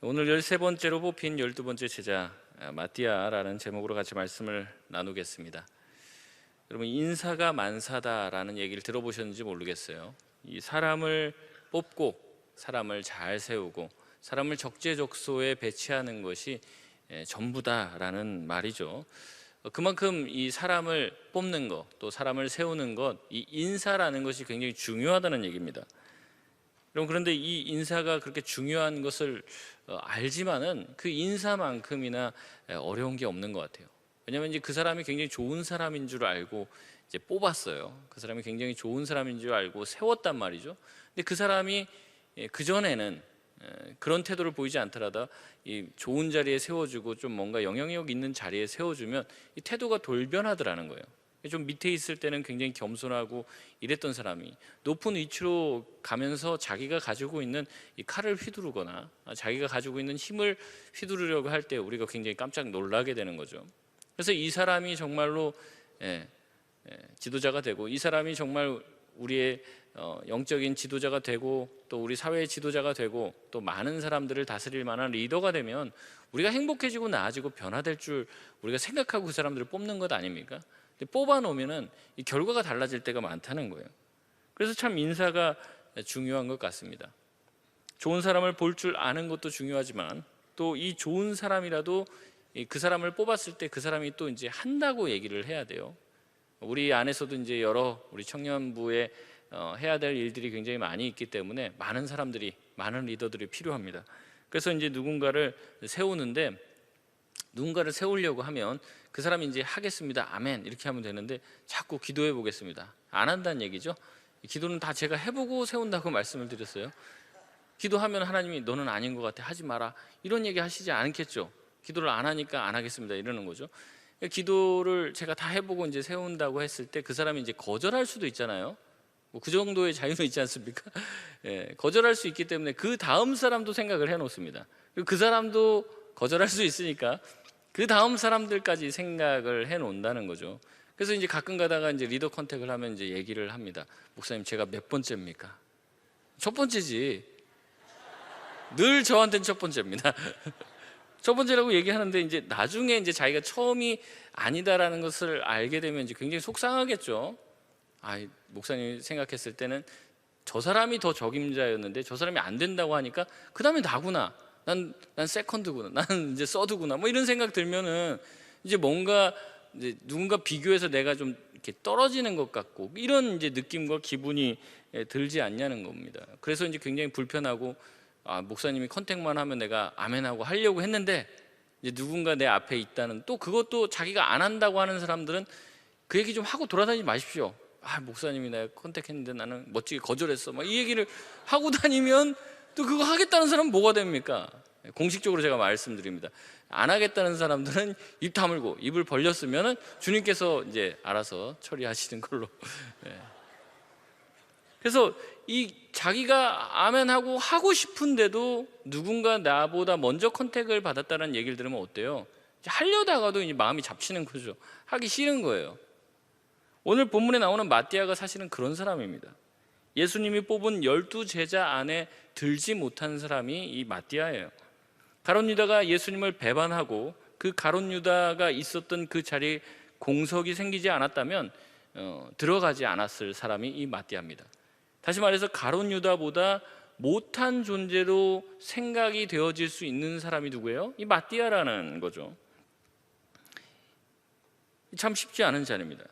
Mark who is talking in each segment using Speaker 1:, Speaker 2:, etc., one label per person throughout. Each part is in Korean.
Speaker 1: 오늘 13번째로 뽑힌 12번째 제자 마띠아라는 제목으로 같이 말씀을 나누겠습니다. 여러분, 인사가 만사다라는 얘기를 들어보셨는지 모르겠어요. 이 사람을 뽑고 사람을 잘 세우고 사람을 적재적소에 배치하는 것이 전부다라는 말이죠. 그만큼 이 사람을 뽑는 것, 또 사람을 세우는 것, 이 인사라는 것이 굉장히 중요하다는 얘기입니다. 여러분, 그런데 이 인사가 그렇게 중요한 것을 알지만은 그 인사만큼이나 어려운 게 없는 것 같아요. 왜냐하면 이제 그 사람이 굉장히 좋은 사람인 줄 알고 이제 뽑았어요. 그 사람이 굉장히 좋은 사람인 줄 알고 세웠단 말이죠. 근데 그 사람이 그 전에는 그런 태도를 보이지 않더라도 이 좋은 자리에 세워주고 좀 뭔가 영향력 있는 자리에 세워주면 이 태도가 돌변하더라는 거예요. 좀 밑에 있을 때는 굉장히 겸손하고 이랬던 사람이 높은 위치로 가면서 자기가 가지고 있는 이 칼을 휘두르거나 자기가 가지고 있는 힘을 휘두르려고 할 때 우리가 굉장히 깜짝 놀라게 되는 거죠. 그래서 이 사람이 정말로 지도자가 되고, 이 사람이 정말 우리의 영적인 지도자가 되고, 또 우리 사회의 지도자가 되고, 또 많은 사람들을 다스릴 만한 리더가 되면 우리가 행복해지고 나아지고 변화될 줄 우리가 생각하고 그 사람들을 뽑는 것 아닙니까? 근데 뽑아놓으면은 이 결과가 달라질 때가 많다는 거예요. 그래서 참 인사가 중요한 것 같습니다. 좋은 사람을 볼 줄 아는 것도 중요하지만, 또 이 좋은 사람이라도 그 사람을 뽑았을 때 그 사람이 또 이제 한다고 얘기를 해야 돼요. 우리 안에서도 이제 여러 우리 청년부에 해야 될 일들이 굉장히 많이 있기 때문에 많은 사람들이, 많은 리더들이 필요합니다. 그래서 이제 누군가를 세우는데, 누군가를 세우려고 하면 그 사람이 이제 하겠습니다, 아멘, 이렇게 하면 되는데 자꾸 기도해 보겠습니다, 안 한다는 얘기죠. 기도는 다 제가 해보고 세운다고 말씀을 드렸어요. 기도하면 하나님이 너는 아닌 것 같아, 하지 마라, 이런 얘기 하시지 않겠죠. 기도를 안 하니까 안 하겠습니다 이러는 거죠. 기도를 제가 다 해보고 이제 세운다고 했을 때 그 사람이 이제 거절할 수도 있잖아요. 뭐 그 정도의 자유는 있지 않습니까? 거절할 수 있기 때문에 그 다음 사람도 생각을 해놓습니다. 그리고 그 사람도 거절할 수 있으니까 그 다음 사람들까지 생각을 해놓는다는 거죠. 그래서 이제 가끔 가다가 이제 리더 컨택을 하면 이제 얘기를 합니다. 목사님, 제가 몇 번째입니까? 첫 번째지. 늘 저한테는 첫 번째입니다. 첫 번째라고 얘기하는데 이제 나중에 이제 자기가 처음이 아니다라는 것을 알게 되면 이제 굉장히 속상하겠죠. 목사님이 생각했을 때는 저 사람이 더 적임자였는데 저 사람이 안 된다고 하니까 그 다음에 나구나, 난 세컨드구나, 나는 이제 서드구나, 뭐 이런 생각 들면은 이제 뭔가 이제 누군가 비교해서 내가 좀 이렇게 떨어지는 것 같고, 이런 이제 느낌과 기분이 들지 않냐는 겁니다. 그래서 이제 굉장히 불편하고, 목사님이 컨택만 하면 내가 아멘하고 하려고 했는데 이제 누군가 내 앞에 있다는, 또 그것도 자기가 안 한다고 하는 사람들은 그 얘기 좀 하고 돌아다니지 마십시오. 목사님이 내가 컨택했는데 나는 멋지게 거절했어, 막 이 얘기를 하고 다니면 또 그거 하겠다는 사람은 뭐가 됩니까? 공식적으로 제가 말씀드립니다. 안 하겠다는 사람들은 입 다물고 입을 벌렸으면 주님께서 이제 알아서 처리하시는 걸로. 그래서 이 자기가 아멘하고 하고 싶은데도 누군가 나보다 먼저 컨택을 받았다는 얘기를 들으면 어때요? 하려다가도 이제 마음이 잡치는 거죠. 하기 싫은 거예요. 오늘 본문에 나오는 마띠아가 사실은 그런 사람입니다. 예수님이 뽑은 12제자 안에 들지 못한 사람이 이 마띠아예요. 가룟 유다가 예수님을 배반하고 그 가룟 유다가 있었던 그 자리에 공석이 생기지 않았다면 들어가지 않았을 사람이 이 마띠아입니다. 다시 말해서 가룟 유다보다 못한 존재로 생각이 되어질 수 있는 사람이 누구예요? 이 마띠아라는 거죠. 참 쉽지 않은 자리입니다.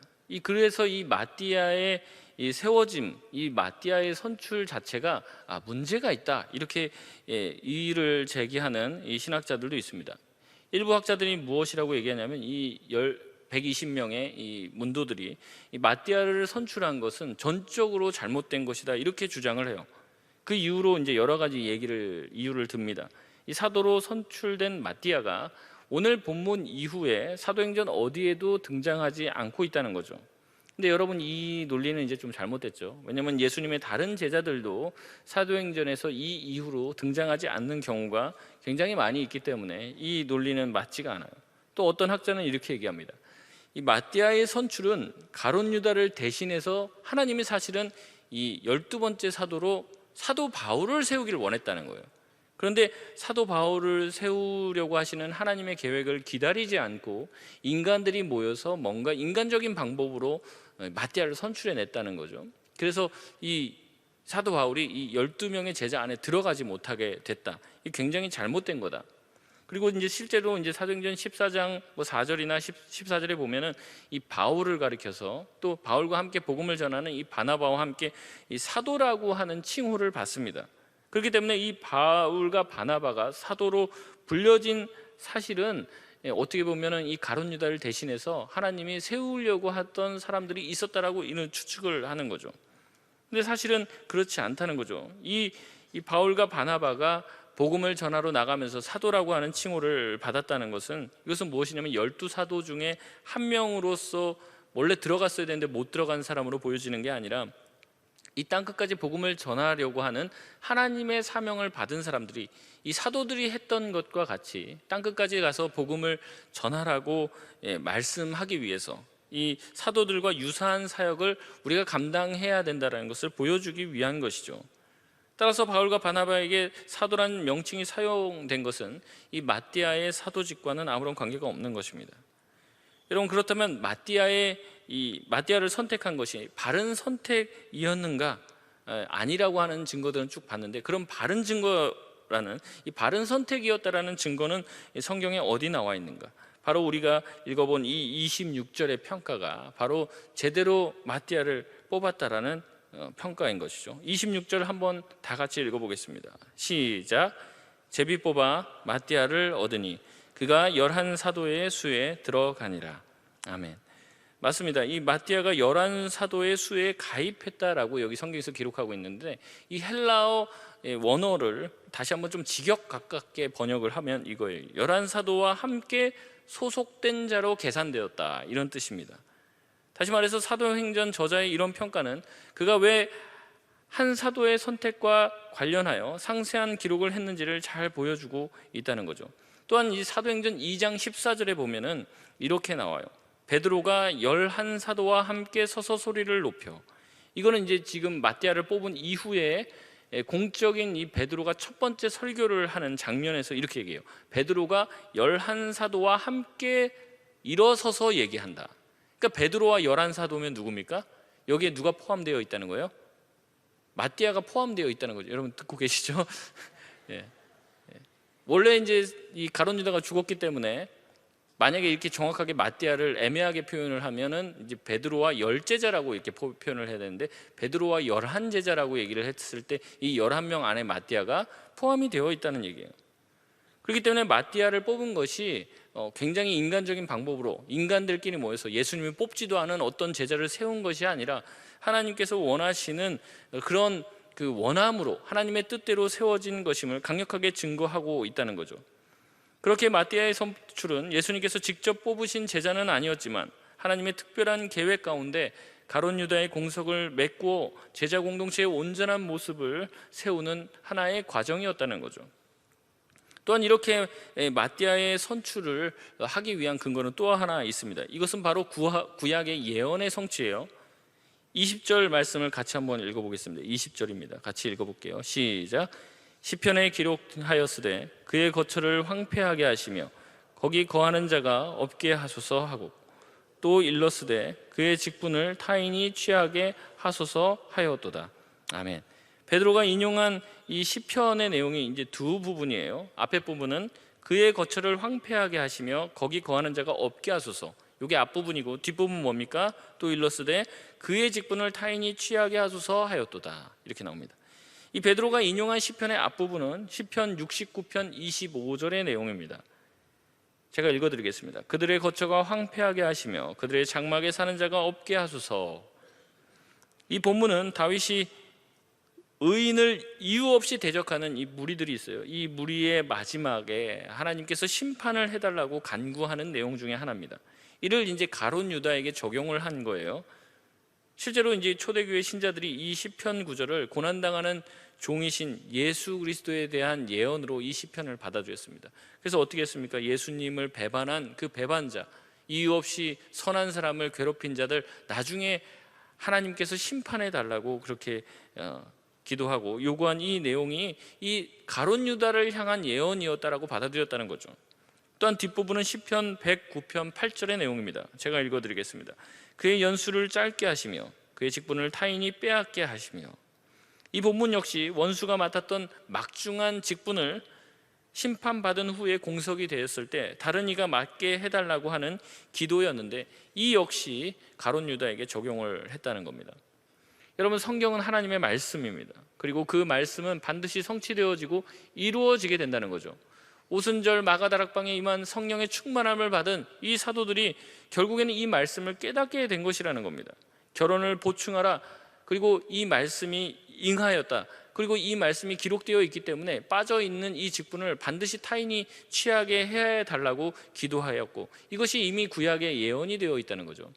Speaker 1: 그래서 이 마띠아의 이 세워짐, 이 마띠아의 선출 자체가 문제가 있다, 이렇게 이의를 제기하는 이 신학자들도 있습니다. 일부 학자들이 무엇이라고 얘기하냐면, 이 120명의 이 문도들이 이 마띠아를 선출한 것은 전적으로 잘못된 것이다, 이렇게 주장을 해요. 그 이유로 이제 여러 가지 이유를 듭니다. 이 사도로 선출된 마띠아가 오늘 본문 이후에 사도행전 어디에도 등장하지 않고 있다는 거죠. 근데 여러분, 이 논리는 이제 좀 잘못됐죠. 왜냐하면 예수님의 다른 제자들도 사도행전에서 이 이후로 등장하지 않는 경우가 굉장히 많이 있기 때문에 이 논리는 맞지가 않아요. 또 어떤 학자는 이렇게 얘기합니다. 이 마띠아의 선출은 가룟 유다를 대신해서 하나님이 사실은 이 12번째 사도로 사도 바울을 세우기를 원했다는 거예요. 그런데 사도 바울을 세우려고 하시는 하나님의 계획을 기다리지 않고 인간들이 모여서 뭔가 인간적인 방법으로 마띠아를 선출해냈다는 거죠. 그래서 이 사도 바울이 이 12명의 제자 안에 들어가지 못하게 됐다. 이 굉장히 잘못된 거다. 그리고 이제 실제로 이제 사도행전 14장 4절이나 14절에 보면은 이 바울을 가리켜서 또 바울과 함께 복음을 전하는 이 바나바와 함께 이 사도라고 하는 칭호를 받습니다. 그렇기 때문에 이 바울과 바나바가 사도로 불려진 사실은 어떻게 보면은 이 가룟 유다를 대신해서 하나님이 세우려고 했던 사람들이 있었다라고 이는 추측을 하는 거죠. 근데 사실은 그렇지 않다는 거죠. 이 바울과 바나바가 복음을 전하러 나가면서 사도라고 하는 칭호를 받았다는 것은, 이것은 무엇이냐면 12사도 중에 한 명으로서 원래 들어갔어야 되는데 못 들어간 사람으로 보여지는 게 아니라 이 땅끝까지 복음을 전하려고 하는 하나님의 사명을 받은 사람들이 이 사도들이 했던 것과 같이 땅끝까지 가서 복음을 전하라고 말씀하기 위해서 이 사도들과 유사한 사역을 우리가 감당해야 된다는 것을 보여주기 위한 것이죠. 따라서 바울과 바나바에게 사도라는 명칭이 사용된 것은 이 마띠아의 사도직과는 아무런 관계가 없는 것입니다. 여러분, 그렇다면 마띠아를 선택한 것이 바른 선택이었는가? 아니라고 하는 증거들은 쭉 봤는데, 그럼 바른 증거라는 이 바른 선택이었다라는 증거는 성경에 어디 나와 있는가? 바로 우리가 읽어본 이 26절의 평가가 바로 제대로 마띠아를 뽑았다라는 평가인 것이죠. 26절 한번 다 같이 읽어보겠습니다. 시작. 제비 뽑아 마띠아를 얻으니 그가 11사도의 수에 들어가니라. 아멘. 맞습니다. 이 마띠아가 11사도의 수에 가입했다라고 여기 성경에서 기록하고 있는데, 이 헬라어 원어를 다시 한번 좀 직역 가깝게 번역을 하면 이거예요. 11사도와 함께 소속된 자로 계산되었다, 이런 뜻입니다. 다시 말해서 사도행전 저자의 이런 평가는 그가 왜 한 사도의 선택과 관련하여 상세한 기록을 했는지를 잘 보여주고 있다는 거죠. 또한 이 사도행전 2장 14절에 보면은 이렇게 나와요. 베드로가 11사도와 함께 서서 소리를 높여. 이거는 이제 지금 마띠아를 뽑은 이후에 공적인 이 베드로가 첫 번째 설교를 하는 장면에서 이렇게 얘기해요. 베드로가 11사도와 함께 일어서서 얘기한다. 그러니까 베드로와 11사도면 누굽니까? 여기에 누가 포함되어 있다는 거예요? 마띠아가 포함되어 있다는 거죠. 여러분 듣고 계시죠? 예. 원래 이제 이 가룟 유다가 죽었기 때문에 만약에 이렇게 정확하게 마띠아를 애매하게 표현을 하면은 이제 베드로와 10제자라고 이렇게 표현을 해야 되는데, 베드로와 11제자라고 얘기를 했을 때 이 11명 안에 마띠아가 포함이 되어 있다는 얘기예요. 그렇기 때문에 마띠아를 뽑은 것이 굉장히 인간적인 방법으로 인간들끼리 모여서 예수님이 뽑지도 않은 어떤 제자를 세운 것이 아니라 하나님께서 원하시는 그런 그 원함으로 하나님의 뜻대로 세워진 것임을 강력하게 증거하고 있다는 거죠. 그렇게 마띠아의 선출은 예수님께서 직접 뽑으신 제자는 아니었지만 하나님의 특별한 계획 가운데 가룟 유다의 공석을 메꾸어 제자 공동체의 온전한 모습을 세우는 하나의 과정이었다는 거죠. 또한 이렇게 마띠아의 선출을 하기 위한 근거는 또 하나 있습니다. 이것은 바로 구약의 예언의 성취예요. 20절 말씀을 같이 한번 읽어보겠습니다. 20절입니다. 같이 읽어볼게요. 시작. 시편에 기록하였으되 그의 거처를 황폐하게 하시며 거기 거하는 자가 없게 하소서 하고, 또 일렀으되 그의 직분을 타인이 취하게 하소서 하였도다. 아멘. 베드로가 인용한 이 시편의 내용이 이제 두 부분이에요. 앞에 부분은 그의 거처를 황폐하게 하시며 거기 거하는 자가 없게 하소서, 이게 앞부분이고, 뒷부분 뭡니까? 또 일렀으되 그의 직분을 타인이 취하게 하소서 하였도다, 이렇게 나옵니다. 이 베드로가 인용한 시편의 앞부분은 시편 69편 25절의 내용입니다. 제가 읽어드리겠습니다. 그들의 거처가 황폐하게 하시며 그들의 장막에 사는 자가 없게 하소서. 이 본문은 다윗이 의인을 이유 없이 대적하는 이 무리들이 있어요. 이 무리의 마지막에 하나님께서 심판을 해달라고 간구하는 내용 중에 하나입니다. 이를 이제 가룟 유다에게 적용을 한 거예요. 실제로 이제 초대교회 신자들이 이 시편 구절을 고난당하는 종이신 예수 그리스도에 대한 예언으로 이 시편을 받아주었습니다. 그래서 어떻게 했습니까? 예수님을 배반한 그 배반자, 이유 없이 선한 사람을 괴롭힌 자들 나중에 하나님께서 심판해 달라고 그렇게 기도하고 요구한 이 내용이 이 가룟 유다를 향한 예언이었다라고 받아들였다는 거죠. 또한 뒷부분은 시편 109편 8절의 내용입니다. 제가 읽어드리겠습니다. 그의 연수를 짧게 하시며 그의 직분을 타인이 빼앗게 하시며. 이 본문 역시 원수가 맡았던 막중한 직분을 심판받은 후에 공석이 되었을 때 다른 이가 맡게 해달라고 하는 기도였는데, 이 역시 가룟 유다에게 적용을 했다는 겁니다. 여러분, 성경은 하나님의 말씀입니다. 그리고 그 말씀은 반드시 성취되어지고 이루어지게 된다는 거죠. 오순절 마가다락방에 임한 성령의 충만함을 받은 이 사도들이 결국에는 이 말씀을 깨닫게 된 것이라는 겁니다. 결혼을 보충하라, 그리고 이 말씀이 응하였다, 그리고 이 말씀이 기록되어 있기 때문에 빠져있는 이 직분을 반드시 타인이 취하게 해달라고 기도하였고, 이것이 이미 구약에 예언이 되어 있다는 거죠.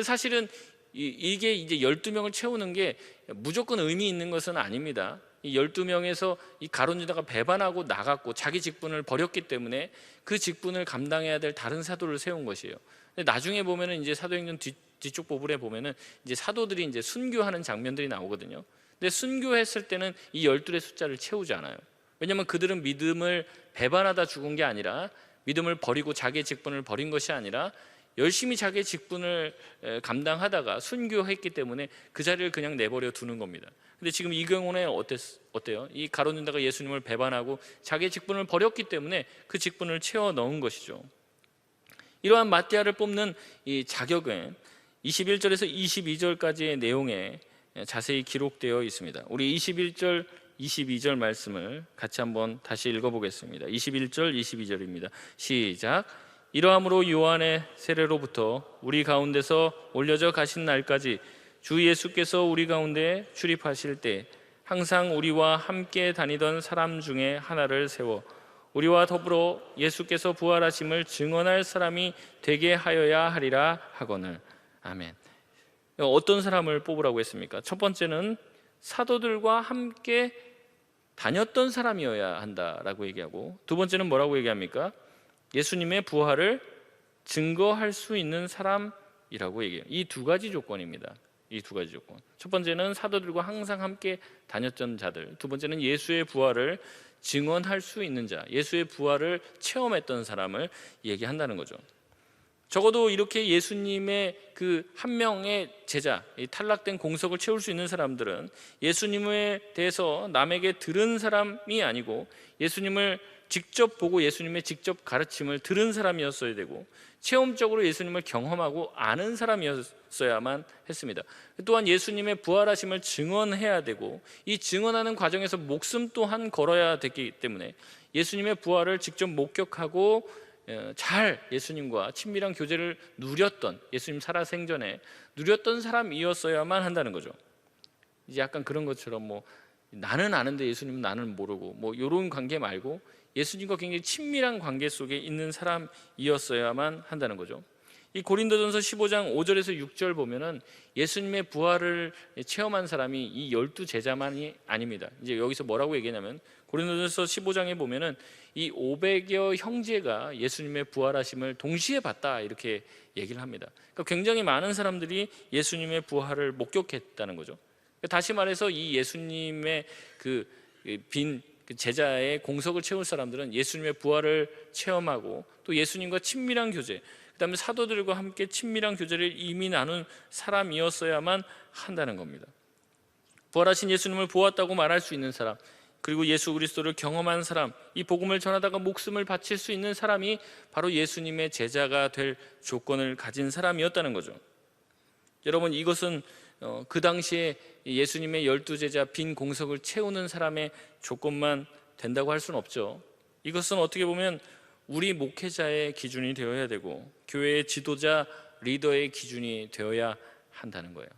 Speaker 1: 사실은 이게 이제 12명을 채우는 게 무조건 의미 있는 것은 아닙니다. 이 12명에서 이 가룟 유다가 배반하고 나갔고 자기 직분을 버렸기 때문에 그 직분을 감당해야 될 다른 사도를 세운 것이에요. 근데 나중에 보면은 이제 사도행전 뒤쪽 부분에 보면은 이제 사도들이 이제 순교하는 장면들이 나오거든요. 근데 순교했을 때는 이 12의 숫자를 채우지 않아요. 왜냐하면 그들은 믿음을 배반하다 죽은 게 아니라, 믿음을 버리고 자기의 직분을 버린 것이 아니라 열심히 자기의 직분을 감당하다가 순교했기 때문에 그 자리를 그냥 내버려 두는 겁니다. 근데 지금 이 경우는 어때요? 이 가룟 유다가 예수님을 배반하고 자기의 직분을 버렸기 때문에 그 직분을 채워 넣은 것이죠. 이러한 마띠아를 뽑는 이 자격은 21절에서 22절까지의 내용에 자세히 기록되어 있습니다. 우리 21절, 22절 말씀을 같이 한번 다시 읽어보겠습니다. 21절, 22절입니다. 시작. 이러함으로 요한의 세례로부터 우리 가운데서 올려져 가신 날까지 주 예수께서 우리 가운데 출입하실 때 항상 우리와 함께 다니던 사람 중에 하나를 세워 우리와 더불어 예수께서 부활하심을 증언할 사람이 되게 하여야 하리라 하거늘. 아멘. 어떤 사람을 뽑으라고 했습니까? 첫 번째는 사도들과 함께 다녔던 사람이어야 한다라고 얘기하고, 두 번째는 뭐라고 얘기합니까? 예수님의 부활을 증거할 수 있는 사람이라고 얘기해요. 이 두 가지 조건입니다. 이 두 가지 조건. 첫 번째는 사도들과 항상 함께 다녔던 자들, 두 번째는 예수의 부활을 증언할 수 있는 자, 예수의 부활을 체험했던 사람을 얘기한다는 거죠. 적어도 이렇게 예수님의 그 한 명의 제자, 이 탈락된 공석을 채울 수 있는 사람들은 예수님에 대해서 남에게 들은 사람이 아니고 예수님을 직접 보고 예수님의 직접 가르침을 들은 사람이었어야 되고, 체험적으로 예수님을 경험하고 아는 사람이었어야만 했습니다. 또한 예수님의 부활하심을 증언해야 되고, 이 증언하는 과정에서 목숨 또한 걸어야 되기 때문에 예수님의 부활을 직접 목격하고 잘 예수님과 친밀한 교제를 누렸던, 예수님 살아생전에 누렸던 사람이었어야만 한다는 거죠. 이제 약간 그런 것처럼 뭐 나는 아는데 예수님은 나는 모르고 뭐 이런 관계 말고 예수님과 굉장히 친밀한 관계 속에 있는 사람이었어야만 한다는 거죠. 이 고린도전서 15장 5절에서 6절 보면은 예수님의 부활을 체험한 사람이 이 12제자만이 아닙니다. 이제 여기서 뭐라고 얘기하냐면 고린도전서 15장에 보면은 이 500여 형제가 예수님의 부활하심을 동시에 봤다, 이렇게 얘기를 합니다. 그러니까 굉장히 많은 사람들이 예수님의 부활을 목격했다는 거죠. 다시 말해서 이 예수님의 그 제자의 공석을 채울 사람들은 예수님의 부활을 체험하고 또 예수님과 친밀한 교제, 그 다음에 사도들과 함께 친밀한 교제를 이미 나눈 사람이었어야만 한다는 겁니다. 부활하신 예수님을 보았다고 말할 수 있는 사람, 그리고 예수 그리스도를 경험한 사람, 이 복음을 전하다가 목숨을 바칠 수 있는 사람이 바로 예수님의 제자가 될 조건을 가진 사람이었다는 거죠. 여러분, 이것은 그 당시에 예수님의 12제자 빈 공석을 채우는 사람의 조건만 된다고 할 수는 없죠. 이것은 어떻게 보면 우리 목회자의 기준이 되어야 되고 교회의 지도자, 리더의 기준이 되어야 한다는 거예요.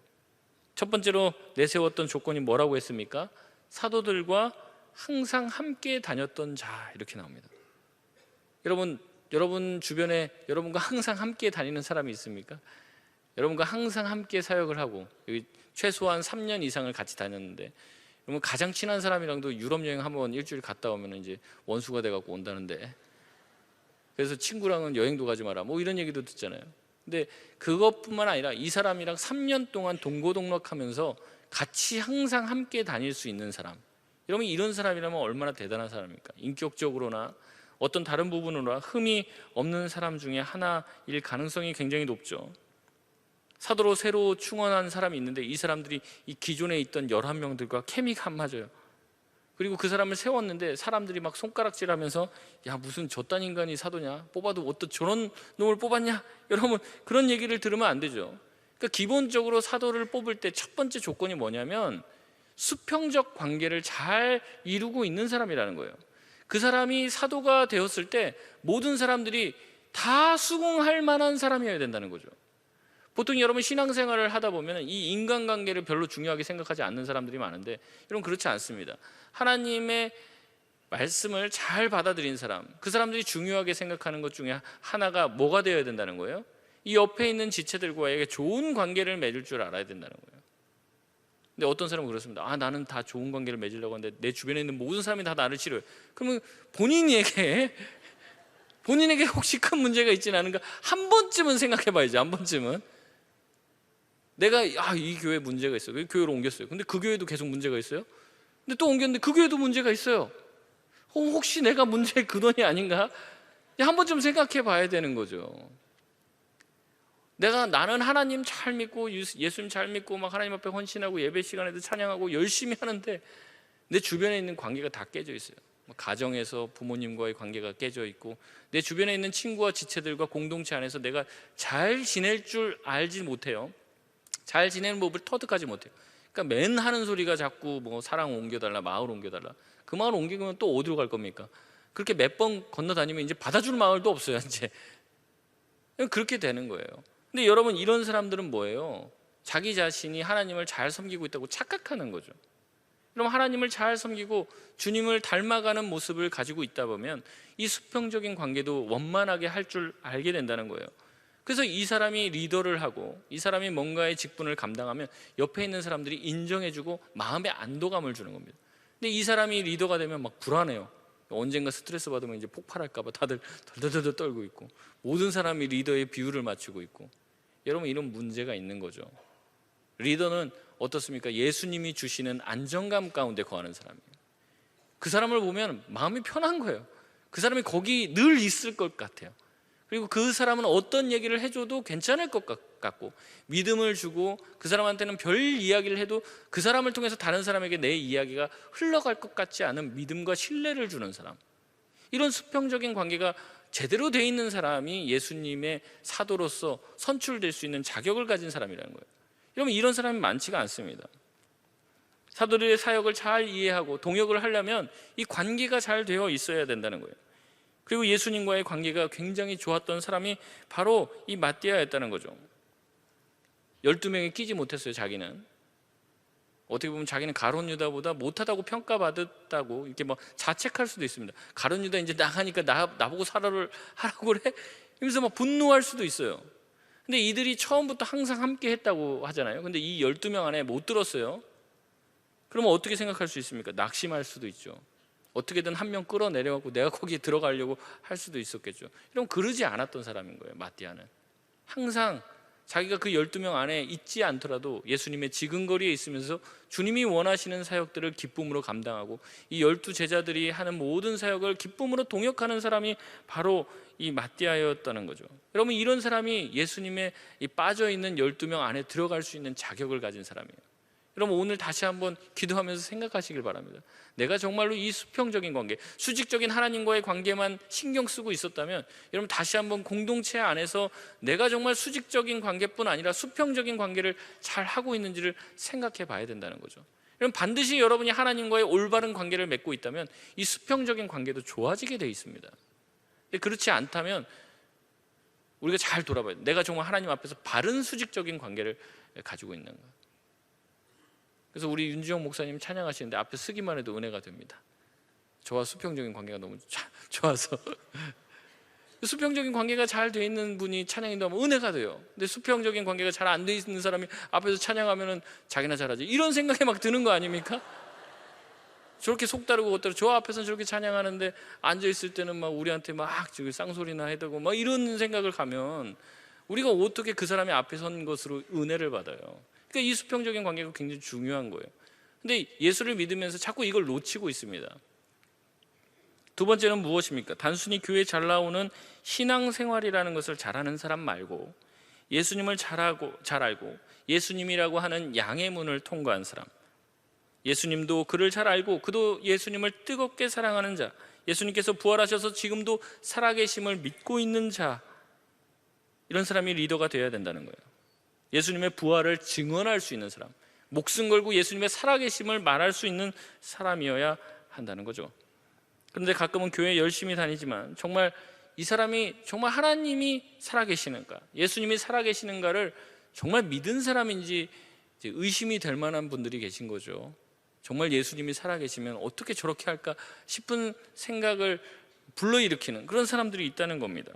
Speaker 1: 첫 번째로 내세웠던 조건이 뭐라고 했습니까? 사도들과 항상 함께 다녔던 자, 이렇게 나옵니다. 여러분 주변에 여러분과 항상 함께 다니는 사람이 있습니까? 여러분과 항상 함께 사역을 하고 여기 최소한 3년 이상을 같이 다녔는데, 여러분 가장 친한 사람이랑도 유럽 여행 한번 일주일 갔다 오면 이제 원수가 돼갖고 온다는데, 그래서 친구랑은 여행도 가지 마라, 뭐 이런 얘기도 듣잖아요. 근데 그것뿐만 아니라 이 사람이랑 3년 동안 동고동락하면서 같이 항상 함께 다닐 수 있는 사람, 여러분 이런 사람이라면 얼마나 대단한 사람입니까? 인격적으로나 어떤 다른 부분으로나 흠이 없는 사람 중에 하나일 가능성이 굉장히 높죠. 사도로 새로 충원한 사람이 있는데 이 사람들이 이 기존에 있던 11명들과 케미가 안 맞아요. 그리고 그 사람을 세웠는데 사람들이 막 손가락질하면서 야 무슨 저딴 인간이 사도냐, 뽑아도 어떤 저런 놈을 뽑았냐, 여러분 그런 얘기를 들으면 안 되죠. 그러니까 기본적으로 사도를 뽑을 때 첫 번째 조건이 뭐냐면 수평적 관계를 잘 이루고 있는 사람이라는 거예요. 그 사람이 사도가 되었을 때 모든 사람들이 다 수긍할 만한 사람이어야 된다는 거죠. 보통 여러분 신앙생활을 하다 보면 이 인간관계를 별로 중요하게 생각하지 않는 사람들이 많은데 여러분 그렇지 않습니다. 하나님의 말씀을 잘 받아들인 사람, 그 사람들이 중요하게 생각하는 것 중에 하나가 뭐가 되어야 된다는 거예요? 이 옆에 있는 지체들과의 좋은 관계를 맺을 줄 알아야 된다는 거예요. 근데 어떤 사람은 그렇습니다. 나는 다 좋은 관계를 맺으려고 하는데 내 주변에 있는 모든 사람이 다 나를 싫어요. 그러면 본인에게 혹시 큰 문제가 있지는 않은가 한 번쯤은 생각해 봐야지. 한 번쯤은 내가 이 교회에 문제가 있어요. 그 교회로 옮겼어요. 근데 그 교회도 계속 문제가 있어요. 근데 또 옮겼는데 그 교회도 문제가 있어요. 혹시 내가 문제의 근원이 아닌가? 한 번쯤 생각해 봐야 되는 거죠. 나는 하나님 잘 믿고 예수님 잘 믿고 막 하나님 앞에 헌신하고 예배 시간에도 찬양하고 열심히 하는데 내 주변에 있는 관계가 다 깨져 있어요. 가정에서 부모님과의 관계가 깨져 있고 내 주변에 있는 친구와 지체들과 공동체 안에서 내가 잘 지낼 줄 알지 못해요. 잘 지내는 법을 터득하지 못해요. 그러니까 맨 하는 소리가 자꾸 뭐 사랑 옮겨달라, 마을 옮겨달라. 그 마을 옮기면 또 어디로 갈 겁니까? 그렇게 몇 번 건너다니면 이제 받아줄 마을도 없어요. 이제 그렇게 되는 거예요. 근데 여러분 이런 사람들은 뭐예요? 자기 자신이 하나님을 잘 섬기고 있다고 착각하는 거죠. 그럼 하나님을 잘 섬기고 주님을 닮아가는 모습을 가지고 있다 보면 이 수평적인 관계도 원만하게 할 줄 알게 된다는 거예요. 그래서 이 사람이 리더를 하고 이 사람이 뭔가의 직분을 감당하면 옆에 있는 사람들이 인정해주고 마음의 안도감을 주는 겁니다. 근데 이 사람이 리더가 되면 막 불안해요. 언젠가 스트레스 받으면 이제 폭발할까 봐 다들 덜덜덜 떨고 있고 모든 사람이 리더의 비율을 맞추고 있고 여러분 이런 문제가 있는 거죠. 리더는 어떻습니까? 예수님이 주시는 안정감 가운데 거하는 사람이에요. 그 사람을 보면 마음이 편한 거예요. 그 사람이 거기 늘 있을 것 같아요. 그리고 그 사람은 어떤 얘기를 해줘도 괜찮을 것 같고 믿음을 주고 그 사람한테는 별 이야기를 해도 그 사람을 통해서 다른 사람에게 내 이야기가 흘러갈 것 같지 않은 믿음과 신뢰를 주는 사람, 이런 수평적인 관계가 제대로 돼 있는 사람이 예수님의 사도로서 선출될 수 있는 자격을 가진 사람이라는 거예요. 여러분 이런 사람이 많지가 않습니다. 사도들의 사역을 잘 이해하고 동역을 하려면 이 관계가 잘 되어 있어야 된다는 거예요. 그리고 예수님과의 관계가 굉장히 좋았던 사람이 바로 이 마띠아였다는 거죠. 12명이 끼지 못했어요. 자기는 어떻게 보면 자기는 가룟 유다보다 못하다고 평가받았다고 이렇게 막 자책할 수도 있습니다. 가룟 유다 이제 나가니까 나보고 사라를 하라고 그래? 이러면서 막 분노할 수도 있어요. 근데 이들이 처음부터 항상 함께 했다고 하잖아요. 근데 이 12명 안에 못 들었어요. 그러면 어떻게 생각할 수 있습니까? 낙심할 수도 있죠. 어떻게든 한 명 끌어내려갖고 내가 거기에 들어가려고 할 수도 있었겠죠. 이런 그러지 않았던 사람인 거예요. 마띠아는 항상 자기가 그 12명 안에 있지 않더라도 예수님의 지근거리에 있으면서 주님이 원하시는 사역들을 기쁨으로 감당하고 이 12제자들이 하는 모든 사역을 기쁨으로 동역하는 사람이 바로 이 마띠아였다는 거죠. 여러분 이런 사람이 예수님의 이 빠져있는 12명 안에 들어갈 수 있는 자격을 가진 사람이에요. 여러분 오늘 다시 한번 기도하면서 생각하시길 바랍니다. 내가 정말로 이 수평적인 관계, 수직적인 하나님과의 관계만 신경 쓰고 있었다면 여러분 다시 한번 공동체 안에서 내가 정말 수직적인 관계뿐 아니라 수평적인 관계를 잘 하고 있는지를 생각해 봐야 된다는 거죠. 여러분 반드시 여러분이 하나님과의 올바른 관계를 맺고 있다면 이 수평적인 관계도 좋아지게 되어 있습니다. 그렇지 않다면 우리가 잘 돌아봐야 돼요. 내가 정말 하나님 앞에서 바른 수직적인 관계를 가지고 있는가. 그래서 우리 윤지영 목사님 찬양하시는데 앞에 쓰기만 해도 은혜가 됩니다. 저와 수평적인 관계가 너무 좋아서 수평적인 관계가 잘 돼 있는 분이 찬양인도하면 은혜가 돼요. 근데 수평적인 관계가 잘 안 돼 있는 사람이 앞에서 찬양하면은 자기나 잘하지 이런 생각이 막 드는 거 아닙니까? 저렇게 속 다르고 것 다르고 저 앞에서는 저렇게 찬양하는데 앉아 있을 때는 막 우리한테 막 저기 쌍소리나 해대고 막 이런 생각을 가면 우리가 어떻게 그 사람의 앞에 선 것으로 은혜를 받아요? 그러니까 이 수평적인 관계가 굉장히 중요한 거예요. 근데 예수를 믿으면서 자꾸 이걸 놓치고 있습니다. 두 번째는 무엇입니까? 단순히 교회 잘 나오는 신앙생활이라는 것을 잘하는 사람 말고 예수님을 잘 알고 예수님이라고 하는 양의 문을 통과한 사람, 예수님도 그를 잘 알고 그도 예수님을 뜨겁게 사랑하는 자, 예수님께서 부활하셔서 지금도 살아계심을 믿고 있는 자, 이런 사람이 리더가 되어야 된다는 거예요. 예수님의 부활을 증언할 수 있는 사람, 목숨 걸고 예수님의 살아계심을 말할 수 있는 사람이어야 한다는 거죠. 그런데 가끔은 교회 열심히 다니지만 정말 이 사람이 정말 하나님이 살아계시는가, 예수님이 살아계시는가를 정말 믿은 사람인지 의심이 될 만한 분들이 계신 거죠. 정말 예수님이 살아계시면 어떻게 저렇게 할까 싶은 생각을 불러일으키는 그런 사람들이 있다는 겁니다.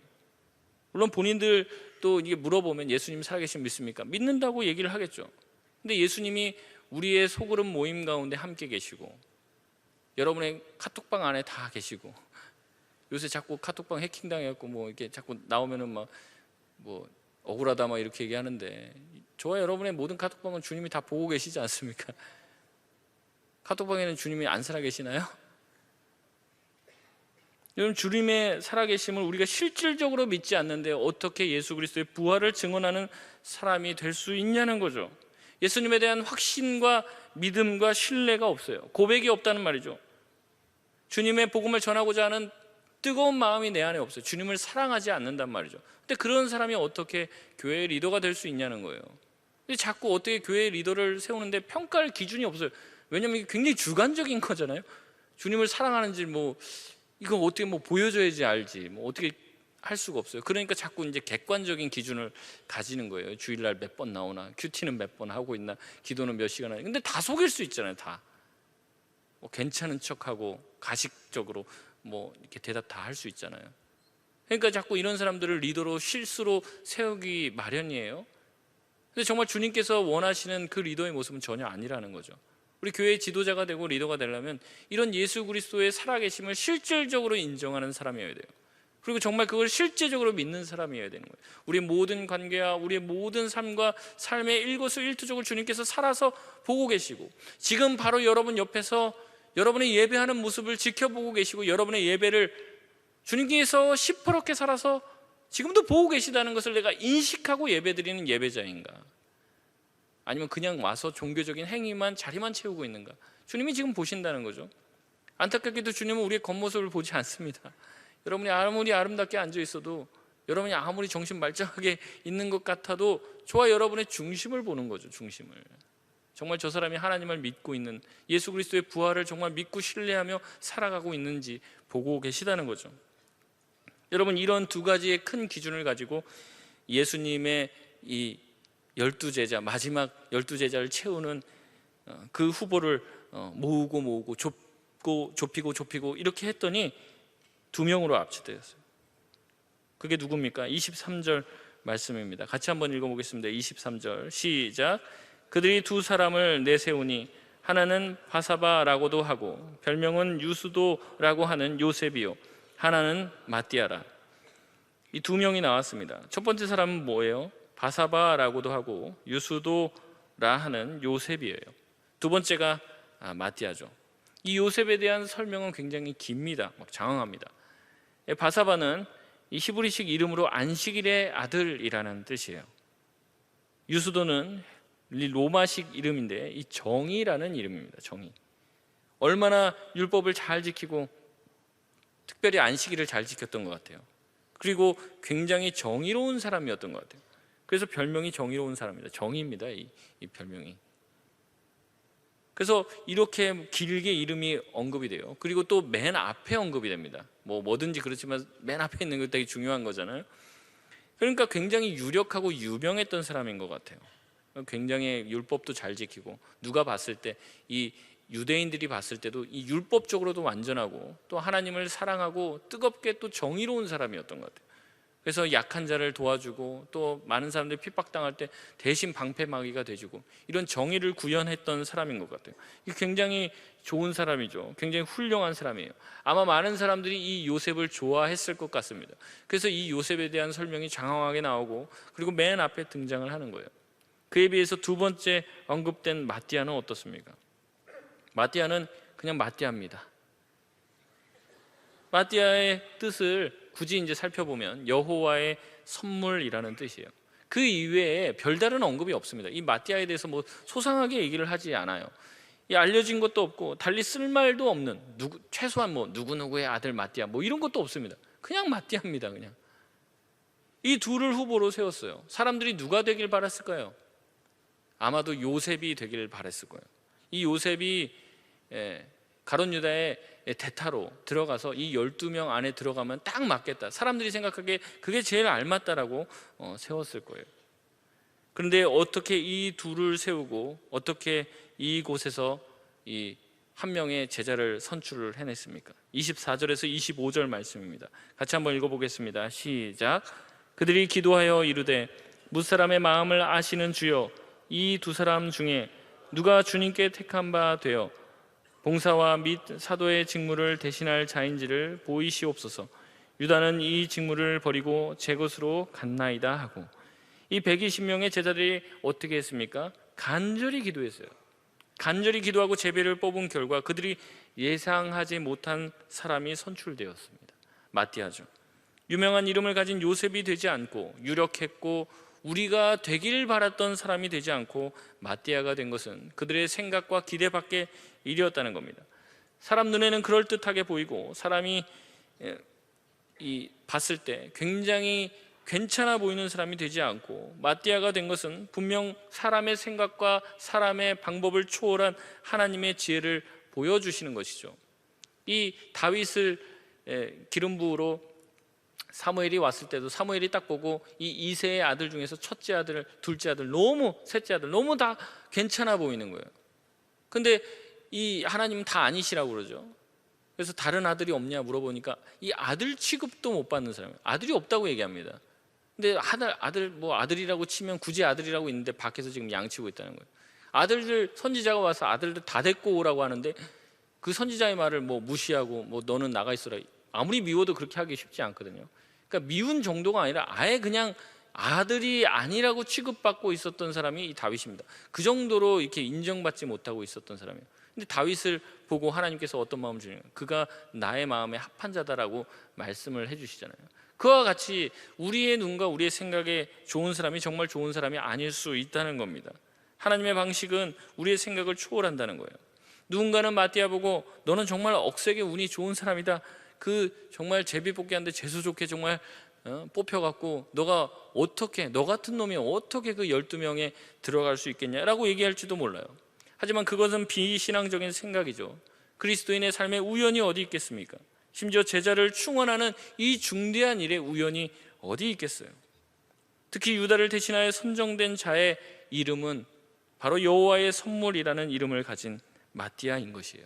Speaker 1: 물론 본인들도 이게 물어보면 예수님 살아계시면 믿습니까? 믿는다고 얘기를 하겠죠. 근데 예수님이 우리의 소그룹 모임 가운데 함께 계시고 여러분의 카톡방 안에 다 계시고, 요새 자꾸 카톡방 해킹당해갖고 뭐 이렇게 자꾸 나오면은 막 뭐 억울하다 막 이렇게 얘기하는데, 저와 여러분의 모든 카톡방은 주님이 다 보고 계시지 않습니까? 카톡방에는 주님이 안 살아계시나요? 여러분, 주님의 살아계심을 우리가 실질적으로 믿지 않는데 어떻게 예수 그리스도의 부활을 증언하는 사람이 될 수 있냐는 거죠. 예수님에 대한 확신과 믿음과 신뢰가 없어요. 고백이 없다는 말이죠. 주님의 복음을 전하고자 하는 뜨거운 마음이 내 안에 없어요. 주님을 사랑하지 않는단 말이죠. 근데 그런 사람이 어떻게 교회의 리더가 될 수 있냐는 거예요. 근데 자꾸 어떻게 교회의 리더를 세우는데 평가할 기준이 없어요. 왜냐하면 이게 굉장히 주관적인 거잖아요. 주님을 사랑하는지 뭐 이거 어떻게 뭐 보여줘야지 알지 뭐 어떻게 할 수가 없어요. 그러니까 자꾸 이제 객관적인 기준을 가지는 거예요. 주일날 몇 번 나오나, 큐티는 몇 번 하고 있나, 기도는 몇 시간 하나. 근데 다 속일 수 있잖아요. 다 뭐 괜찮은 척하고 가식적으로 뭐 이렇게 대답 다 할 수 있잖아요. 그러니까 자꾸 이런 사람들을 리더로 실수로 세우기 마련이에요. 근데 정말 주님께서 원하시는 그 리더의 모습은 전혀 아니라는 거죠. 우리 교회의 지도자가 되고 리더가 되려면 이런 예수 그리스도의 살아계심을 실질적으로 인정하는 사람이어야 돼요. 그리고 정말 그걸 실제적으로 믿는 사람이어야 되는 거예요. 우리의 모든 관계와 우리의 모든 삶과 삶의 일거수일투족을 주님께서 살아서 보고 계시고, 지금 바로 여러분 옆에서 여러분의 예배하는 모습을 지켜보고 계시고, 여러분의 예배를 주님께서 시퍼렇게 살아서 지금도 보고 계시다는 것을 내가 인식하고 예배드리는 예배자인가, 아니면 그냥 와서 종교적인 행위만 자리만 채우고 있는가, 주님이 지금 보신다는 거죠. 안타깝게도 주님은 우리의 겉모습을 보지 않습니다. 여러분이 아무리 아름답게 앉아 있어도, 여러분이 아무리 정신 말짱하게 있는 것 같아도 저와 여러분의 중심을 보는 거죠. 중심을. 정말 저 사람이 하나님을 믿고 있는, 예수 그리스도의 부활을 정말 믿고 신뢰하며 살아가고 있는지 보고 계시다는 거죠. 여러분, 이런 두 가지의 큰 기준을 가지고 예수님의 이 12제자, 마지막 12제자를 채우는 그 후보를 모으고 좁히고 이렇게 했더니 2명으로 압축되었어요. 그게 누굽니까? 23절 말씀입니다. 같이 한번 읽어보겠습니다. 23절 시작. 그들이 두 사람을 내세우니 하나는 바사바라고도 하고 별명은 유수도라고 하는 요셉이요, 하나는 마띠아라. 이 2명이 나왔습니다. 첫 번째 사람은 뭐예요? 바사바라고도 하고 유수도라 하는 요셉이에요. 두 번째가 마띠아죠. 이 요셉에 대한 설명은 굉장히 깁니다. 막 장황합니다. 바사바는 이 히브리식 이름으로 안식일의 아들이라는 뜻이에요. 유수도는 로마식 이름인데 이 정의라는 이름입니다. 정의. 얼마나 율법을 잘 지키고 특별히 안식일을 잘 지켰던 것 같아요. 그리고 굉장히 정의로운 사람이었던 것 같아요. 그래서 별명이 정의로운 사람입니다. 정의입니다. 이 별명이. 그래서 이렇게 길게 이름이 언급이 돼요. 그리고 또 맨 앞에 언급이 됩니다. 뭐든지 그렇지만 맨 앞에 있는 게 되게 중요한 거잖아요. 그러니까 굉장히 유력하고 유명했던 사람인 것 같아요. 굉장히 율법도 잘 지키고, 누가 봤을 때, 이 유대인들이 봤을 때도 이 율법적으로도 완전하고 또 하나님을 사랑하고 뜨겁게 또 정의로운 사람이었던 것 같아요. 그래서 약한 자를 도와주고 또 많은 사람들이 핍박당할 때 대신 방패막이가 돼주고 이런 정의를 구현했던 사람인 것 같아요. 이게 굉장히 좋은 사람이죠. 굉장히 훌륭한 사람이에요. 아마 많은 사람들이 이 요셉을 좋아했을 것 같습니다. 그래서 이 요셉에 대한 설명이 장황하게 나오고 그리고 맨 앞에 등장을 하는 거예요. 그에 비해서 두 번째 언급된 마띠아는 어떻습니까? 마띠아는 그냥 마띠아입니다. 마띠아의 뜻을 굳이 이제 살펴보면 여호와의 선물이라는 뜻이에요. 그 이외에 별다른 언급이 없습니다. 이 마띠아에 대해서 뭐 소상하게 얘기를 하지 않아요. 알려진 것도 없고 달리 쓸 말도 없는 최소한 뭐 누구누구의 아들 마띠아 뭐 이런 것도 없습니다. 그냥 마띠아입니다. 그냥 이 둘을 후보로 세웠어요. 사람들이 누가 되길 바랐을까요? 아마도 요셉이 되길 바랬을 거예요. 이 요셉이 가룟 유다의 대타로 들어가서 이 12명 안에 들어가면 딱 맞겠다. 사람들이 생각하기에 그게 제일 알맞다라고 세웠을 거예요. 그런데 어떻게 이 둘을 세우고 어떻게 이곳에서 이 한 명의 제자를 선출을 해냈습니까? 24절에서 25절 말씀입니다. 같이 한번 읽어보겠습니다. 시작. 그들이 기도하여 이르되 무사람의 마음을 아시는 주여, 이 두 사람 중에 누가 주님께 택한 바 되어 봉사와 및 사도의 직무를 대신할 자인지를 보이시옵소서. 유다는 이 직무를 버리고 제 곳으로 갔나이다 하고, 이 120명의 제자들이 어떻게 했습니까? 간절히 기도했어요. 간절히 기도하고 제비를 뽑은 결과 그들이 예상하지 못한 사람이 선출되었습니다. 마띠아죠. 유명한 이름을 가진 요셉이 되지 않고 유력했고 우리가 되길 바랐던 사람이 되지 않고 마띠아가 된 것은 그들의 생각과 기대 밖의 일이었다는 겁니다. 사람 눈에는 그럴듯하게 보이고 사람이 봤을 때 굉장히 괜찮아 보이는 사람이 되지 않고 마띠아가 된 것은 분명 사람의 생각과 사람의 방법을 초월한 하나님의 지혜를 보여주시는 것이죠. 이 다윗을 기름 부으러 사무엘이 왔을 때도 사무엘이 딱 보고 이 이세의 아들 중에서 첫째 아들, 둘째 아들, 셋째 아들 너무 다 괜찮아 보이는 거예요. 근데 이 하나님은 다 아니시라고 그러죠. 그래서 다른 아들이 없냐 물어보니까 이 아들 취급도 못 받는 사람이에요. 아들이 없다고 얘기합니다. 근데 아들이라고 치면 굳이 아들이라고 있는데 밖에서 지금 양치고 있다는 거예요. 아들들 선지자가 와서 아들들 다 데리고 오라고 하는데 그 선지자의 말을 뭐 무시하고 뭐 너는 나가 있어라. 아무리 미워도 그렇게 하기 쉽지 않거든요. 그러니까 미운 정도가 아니라 아예 그냥 아들이 아니라고 취급받고 있었던 사람이 이 다윗입니다. 그 정도로 이렇게 인정받지 못하고 있었던 사람이에요. 근데 다윗을 보고 하나님께서 어떤 마음을 주냐? 그가 나의 마음에 합한 자다라고 말씀을 해주시잖아요. 그와 같이 우리의 눈과 우리의 생각에 좋은 사람이 정말 좋은 사람이 아닐 수 있다는 겁니다. 하나님의 방식은 우리의 생각을 초월한다는 거예요. 누군가는 마띠아 보고 너는 정말 억세게 운이 좋은 사람이다. 그 정말 제비뽑기하는데 재수 좋게 정말 뽑혀갖고 너가 어떻게 너 같은 놈이 어떻게 그 12명에 들어갈 수 있겠냐라고 얘기할지도 몰라요. 하지만 그것은 비신앙적인 생각이죠. 그리스도인의 삶에 우연이 어디 있겠습니까? 심지어 제자를 충원하는 이 중대한 일에 우연이 어디 있겠어요? 특히 유다를 대신하여 선정된 자의 이름은 바로 여호와의 선물이라는 이름을 가진 마띠아인 것이에요.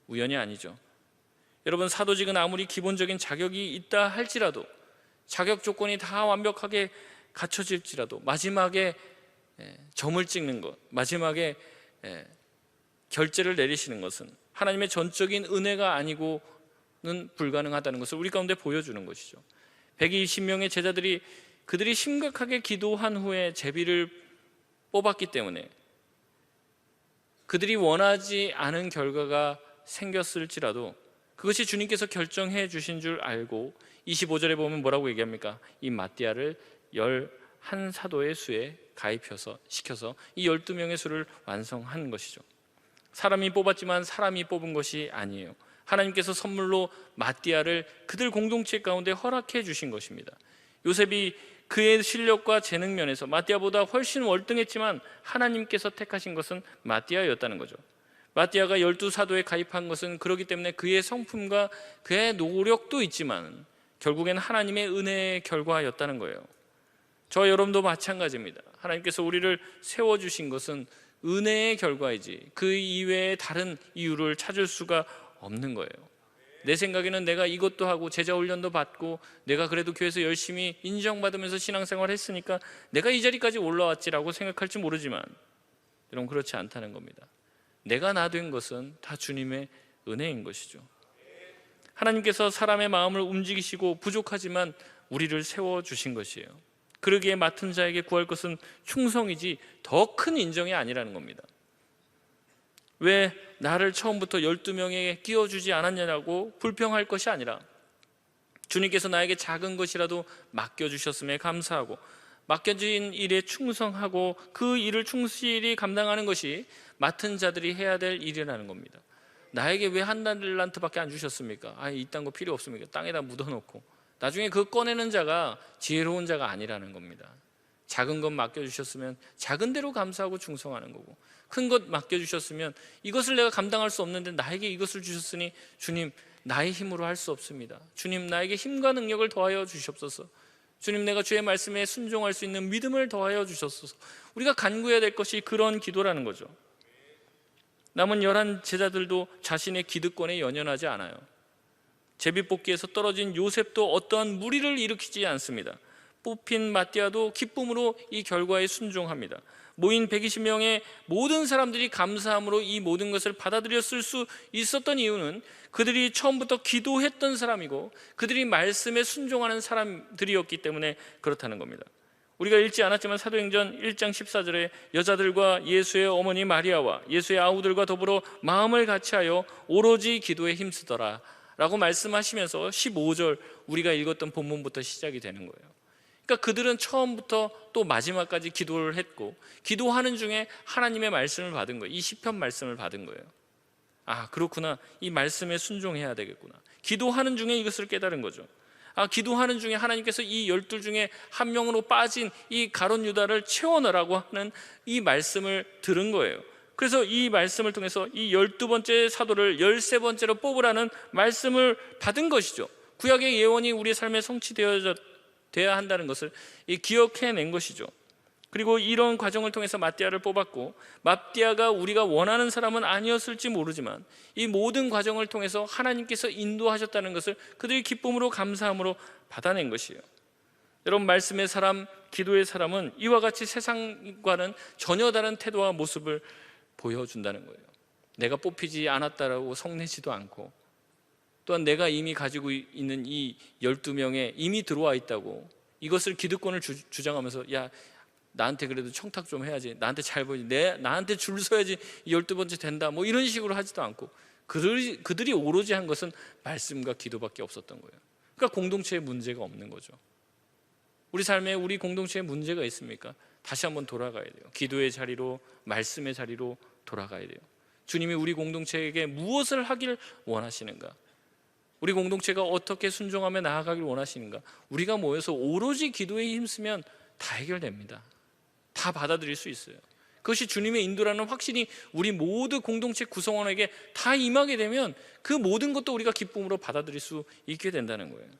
Speaker 1: 우연이 아니죠. 여러분, 사도직은 아무리 기본적인 자격이 있다 할지라도, 자격 조건이 다 완벽하게 갖춰질지라도 마지막에 점을 찍는 것, 마지막에 결제를 내리시는 것은 하나님의 전적인 은혜가 아니고는 불가능하다는 것을 우리 가운데 보여주는 것이죠. 120명의 제자들이 그들이 심각하게 기도한 후에 제비를 뽑았기 때문에 그들이 원하지 않은 결과가 생겼을지라도 그것이 주님께서 결정해 주신 줄 알고 25절에 보면 뭐라고 얘기합니까? 이 마띠아를 11사도의 수에 시켜서 이 12명의 수를 완성한 것이죠. 사람이 뽑았지만 사람이 뽑은 것이 아니에요. 하나님께서 선물로 마띠아를 그들 공동체 가운데 허락해 주신 것입니다. 요셉이 그의 실력과 재능 면에서 마띠아보다 훨씬 월등했지만 하나님께서 택하신 것은 마띠아였다는 거죠. 마띠아가 12사도에 가입한 것은 그렇기 때문에 그의 성품과 그의 노력도 있지만 결국엔 하나님의 은혜의 결과였다는 거예요. 저와 여러분도 마찬가지입니다. 하나님께서 우리를 세워주신 것은 은혜의 결과이지 그 이외에 다른 이유를 찾을 수가 없는 거예요. 내 생각에는 내가 이것도 하고 제자 훈련도 받고 내가 그래도 교회에서 열심히 인정받으면서 신앙생활을 했으니까 내가 이 자리까지 올라왔지라고 생각할지 모르지만 여러분, 그렇지 않다는 겁니다. 내가 나 된 것은 다 주님의 은혜인 것이죠. 하나님께서 사람의 마음을 움직이시고 부족하지만 우리를 세워주신 것이에요. 그러기에 맡은 자에게 구할 것은 충성이지 더 큰 인정이 아니라는 겁니다. 왜 나를 처음부터 12명에 끼워주지 않았냐고 불평할 것이 아니라 주님께서 나에게 작은 것이라도 맡겨주셨음에 감사하고 맡겨진 일에 충성하고 그 일을 충실히 감당하는 것이 맡은 자들이 해야 될 일이라는 겁니다. 나에게 왜 한 달란트밖에 안 주셨습니까? 이딴 거 필요 없습니까? 땅에다 묻어놓고. 나중에 그 꺼내는 자가 지혜로운 자가 아니라는 겁니다. 작은 것 맡겨주셨으면 작은 대로 감사하고 충성하는 거고, 큰 것 맡겨주셨으면 이것을 내가 감당할 수 없는데 나에게 이것을 주셨으니 주님, 나의 힘으로 할 수 없습니다. 주님, 나에게 힘과 능력을 더하여 주시옵소서. 주님, 내가 주의 말씀에 순종할 수 있는 믿음을 더하여 주셨소서. 우리가 간구해야 될 것이 그런 기도라는 거죠. 남은 11 제자들도 자신의 기득권에 연연하지 않아요. 제비뽑기에서 떨어진 요셉도 어떠한 무리를 일으키지 않습니다. 뽑힌 마띠아도 기쁨으로 이 결과에 순종합니다. 모인 120명의 모든 사람들이 감사함으로 이 모든 것을 받아들였을 수 있었던 이유는 그들이 처음부터 기도했던 사람이고 그들이 말씀에 순종하는 사람들이었기 때문에 그렇다는 겁니다. 우리가 읽지 않았지만 사도행전 1장 14절에 여자들과 예수의 어머니 마리아와 예수의 아우들과 더불어 마음을 같이하여 오로지 기도에 힘쓰더라 라고 말씀하시면서 15절 우리가 읽었던 본문부터 시작이 되는 거예요. 그러니까 그들은 처음부터 또 마지막까지 기도를 했고 기도하는 중에 하나님의 말씀을 받은 거예요. 이 시편 말씀을 받은 거예요. 그렇구나, 이 말씀에 순종해야 되겠구나. 기도하는 중에 이것을 깨달은 거죠. 기도하는 중에 하나님께서 이 12 중에 한 명으로 빠진 이 가룟 유다를 채워넣으라고 하는 이 말씀을 들은 거예요. 그래서 이 말씀을 통해서 이 12번째 사도를 13번째로 뽑으라는 말씀을 받은 것이죠. 구약의 예언이 우리의 삶에 성취되어야 한다는 것을 기억해낸 것이죠. 그리고 이런 과정을 통해서 마띠아를 뽑았고, 마띠아가 우리가 원하는 사람은 아니었을지 모르지만 이 모든 과정을 통해서 하나님께서 인도하셨다는 것을 그들이 기쁨으로 감사함으로 받아낸 것이에요. 여러분, 말씀의 사람, 기도의 사람은 이와 같이 세상과는 전혀 다른 태도와 모습을 보여준다는 거예요. 내가 뽑히지 않았다라고 성내지도 않고, 또한 내가 이미 가지고 있는 이 12명에 이미 들어와 있다고 이것을 기득권을 주장하면서 나한테 그래도 청탁 좀 해야지, 나한테 잘 보이지, 나한테 줄 서야지 12번째 된다, 이런 식으로 하지도 않고 그들이 오로지 한 것은 말씀과 기도밖에 없었던 거예요. 그러니까 공동체에 문제가 없는 거죠. 우리 삶에 우리 공동체에 문제가 있습니까? 다시 한번 돌아가야 돼요. 기도의 자리로, 말씀의 자리로 돌아가야 돼요. 주님이 우리 공동체에게 무엇을 하길 원하시는가? 우리 공동체가 어떻게 순종하며 나아가길 원하시는가? 우리가 모여서 오로지 기도에 힘쓰면 다 해결됩니다. 다 받아들일 수 있어요. 그것이 주님의 인도라는 확신이 우리 모두 공동체 구성원에게 다 임하게 되면 그 모든 것도 우리가 기쁨으로 받아들일 수 있게 된다는 거예요.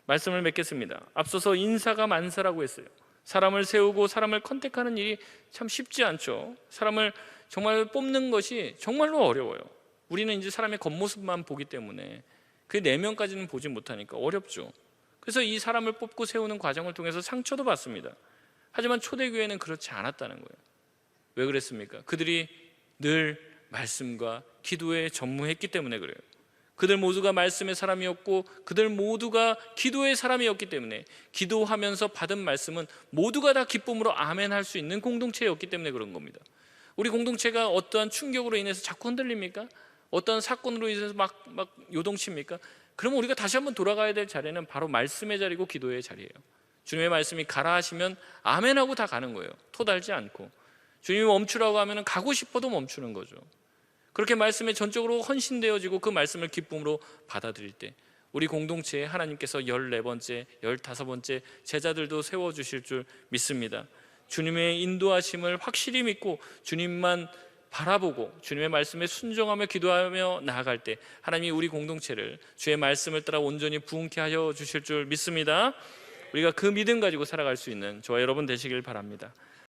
Speaker 1: 말씀을 맺겠습니다. 앞서서 인사가 만사라고 했어요. 사람을 세우고 사람을 컨택하는 일이 참 쉽지 않죠. 사람을 정말 뽑는 것이 정말로 어려워요. 우리는 이제 사람의 겉모습만 보기 때문에 그 내면까지는 보지 못하니까 어렵죠. 그래서 이 사람을 뽑고 세우는 과정을 통해서 상처도 받습니다. 하지만 초대교회는 그렇지 않았다는 거예요. 왜 그랬습니까? 그들이 늘 말씀과 기도에 전무했기 때문에 그래요. 그들 모두가 말씀의 사람이었고 그들 모두가 기도의 사람이었기 때문에 기도하면서 받은 말씀은 모두가 다 기쁨으로 아멘 할 수 있는 공동체였기 때문에 그런 겁니다. 우리 공동체가 어떠한 충격으로 인해서 자꾸 흔들립니까? 어떤 사건으로 인해서 막 요동칩니까? 그러면 우리가 다시 한번 돌아가야 될 자리는 바로 말씀의 자리고 기도의 자리예요. 주님의 말씀이 가라 하시면 아멘하고 다 가는 거예요. 토달지 않고. 주님이 멈추라고 하면 가고 싶어도 멈추는 거죠. 그렇게 말씀에 전적으로 헌신되어지고 그 말씀을 기쁨으로 받아들일 때 우리 공동체에 하나님께서 14번째, 15번째 제자들도 세워주실 줄 믿습니다. 주님의 인도하심을 확실히 믿고 주님만 바라보고 주님의 말씀에 순종하며 기도하며 나아갈 때 하나님이 우리 공동체를 주의 말씀을 따라 온전히 부흥케 하여 주실 줄 믿습니다. 우리가 그 믿음 가지고 살아갈 수 있는 저와 여러분 되시길 바랍니다.